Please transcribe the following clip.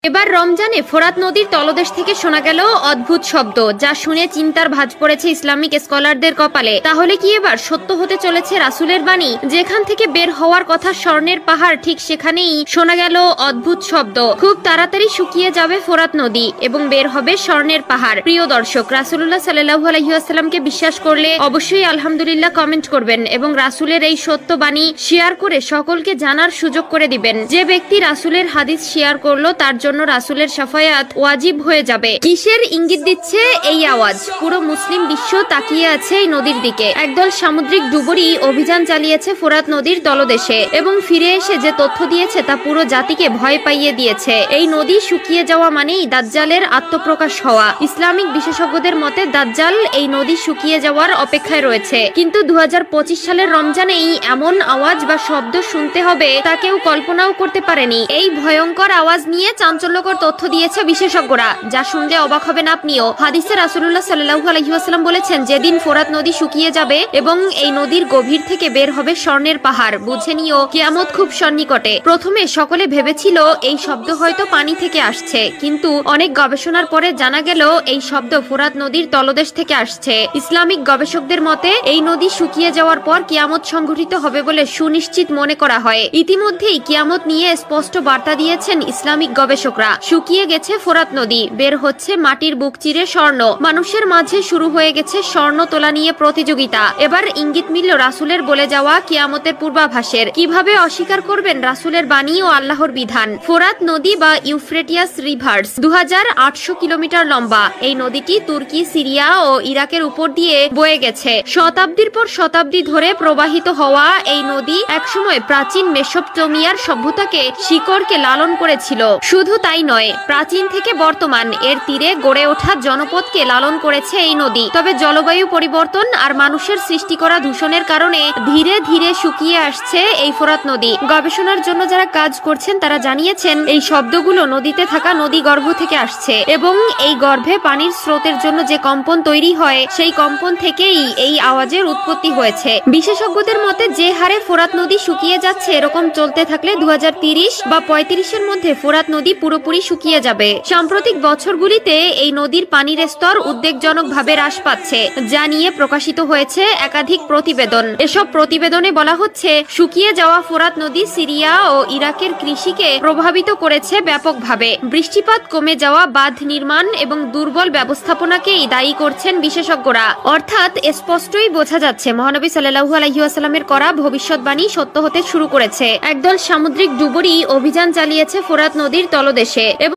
এবার রমজানে ফোরাত নদীর তলদেশ থেকে শোনা গেল অদ্ভুত শব্দ, যা শুনে চিন্তার ভাঁজ পড়েছে ইসলামিক স্কলারদের কপালে। তাহলে কি এবার সত্য হতে চলেছে রাসূলের বাণী? যেখান থেকে বের হওয়ার কথা স্বর্ণের পাহাড়, ঠিক সেখানেই শোনা গেল অদ্ভুত শব্দ। খুব তাড়াতাড়ি শুকিয়ে যাবে ফোরাত নদী এবং বের হবে স্বর্ণের পাহাড়। প্রিয় দর্শক, রাসূলুল্লাহ সাল্লাল্লাহু আলাইহি ওয়াসাল্লামকে বিশ্বাস করলে অবশ্যই আলহামদুলিল্লাহ কমেন্ট করবেন এবং রাসূলের এই সত্য বাণী শেয়ার করে সকলকে জানার সুযোগ করে দিবেন। যে ব্যক্তি রাসূলের হাদিস শেয়ার করলো তার জন্য রাসূলের শাফায়াত ওয়াজিব হয়ে যাবে। কিসের ইঙ্গিত দিচ্ছে এই আওয়াজ? পুরো মুসলিম বিশ্ব তাকিয়ে আছে এই নদীর দিকে। একদল সামুদ্রিক ডুবুরি অভিযান চালিয়েছে ফোরাত নদীর তলদেশে এবং ফিরে এসে যে তথ্য দিয়েছে তা পুরো জাতিকে ভয় পাইয়ে দিয়েছে। এই নদী শুকিয়ে যাওয়া মানেই দাজ্জালের আত্মপ্রকাশ হওয়া। ইসলামিক বিশেষজ্ঞদের মতে দাজ্জাল এই নদী শুকিয়ে যাওয়ার অপেক্ষায় রয়েছে। কিন্তু 2025 সালের রমজানেই এমন আওয়াজ বা শব্দ শুনতে হবে তা কেউ কল্পনাও করতে পারেনি। এই ভয়ঙ্কর আওয়াজ নিয়ে চাঞ্চল্যকর তথ্য দিয়েছে বিশেষজ্ঞরা, যা শুনলে অবাক হবেন আপনিও। হাদিসে রাসূলুল্লাহ সাল্লাল্লাহু আলাইহি ওয়াসাল্লাম বলেছেন, যেদিন ফোরাত নদী শুকিয়ে যাবে এবং এই নদীর গভীর থেকে বের হবে স্বর্ণের পাহাড়, বুঝে নিও কিয়ামত খুব সন্নিকটে। প্রথমে সকলে ভেবেছিল এই শব্দ হয়তো পানি থেকে আসছে, কিন্তু অনেক গবেষণার পরে জানা গেল এই শব্দ ফোরাত নদীর তলদেশ থেকে আসছে। ইসলামিক গবেষকদের মতে এই নদী শুকিয়ে যাওয়ার পর কিয়ামত সংঘটিত হবে বলে সুনিশ্চিত মনে করা হয়। ইতিমধ্যেই কিয়ামত নিয়ে স্পষ্ট বার্তা দিয়েছেন ইসলামিক গবেষকরা। শুকিয়ে গেছে ফোরাত নদী, বের হচ্ছে মাটির বুক চিরে স্বর্ণ। মানুষের মাঝে শুরু হয়ে গেছে স্বর্ণ তোলা নিয়ে প্রতিযোগিতা। এবার ইঙ্গিত মিলল রাসূলের বলে যাওয়া কিয়ামতের পূর্বাভাসের। কিভাবে অস্বীকার করবেন রাসূলের বাণী ও আল্লাহর বিধান? ফোরাত নদী বা ইউফ্রেটিয়াস রিভার্স 2800 কিলোমিটার লম্বা। এই নদীটি তুর্কি, সিরিয়া ও ইরাকের উপর দিয়ে বয়ে গেছে। শতাব্দীর পর শতাব্দী ধরে প্রবাহিত হওয়া এই নদী একসময় প্রাচীন মেসোপটেমিয়ার সভ্যতাকে শিকড়কে লালন করেছিল। শুধু তাই নয়, প্রাচীন থেকে বর্তমান এর তীরে গড়ে ওঠা জনপদকে লালন করেছে এই নদী। তবে জলবায়ু পরিবর্তন আর মানুষের সৃষ্টি করা দূষণের কারণে ধীরে ধীরে শুকিয়ে আসছে এই ফোরাত নদী। গবেষণার জন্য যারা কাজ করছেন তারা জানিয়েছেন এই শব্দগুলো নদীতে থাকা নদী গর্ভ থেকে আসছে এবং এই গর্ভে পানির স্রোতের জন্য যে কম্পন তৈরি হয় সেই কম্পন থেকেই এই আওয়াজের উৎপত্তি হয়েছে। বিশেষজ্ঞদের মতে যে হারে ফোরাত নদী শুকিয়ে যাচ্ছে, এরকম চলতে থাকলে 2030 বা 35-এর মধ্যে ফোরাত নদী পুরোপুরি শুকিয়ে যাবে। সাম্প্রতিক বছরগুলিতে এই নদীর পানির স্তর উদ্বেগজনকভাবে হ্রাস পাচ্ছে, যা নিয়ে প্রকাশিত হয়েছে একাধিক প্রতিবেদন। এসব প্রতিবেদনে বলা হচ্ছে, শুকিয়ে যাওয়া ফোরাত নদী সিরিয়া ও ইরাকের কৃষিকে প্রভাবিত করেছে ব্যাপকভাবে। বৃষ্টিপাত কমে যাওয়া, বাঁধ নির্মাণ এবং দুর্বল ব্যবস্থাপনাকেই দায়ী করছেন বিশেষজ্ঞরা। অর্থাৎ স্পষ্টই বোঝা যাচ্ছে মহানবী সাল্লাল্লাহু আলাইহি ওয়াসাল্লামের করা ভবিষ্যৎবাণী সত্য হতে শুরু করেছে। একদল সামুদ্রিক ডুবুরি অভিযান চালিয়েছে ফোরাত নদীর তলদেশে এবং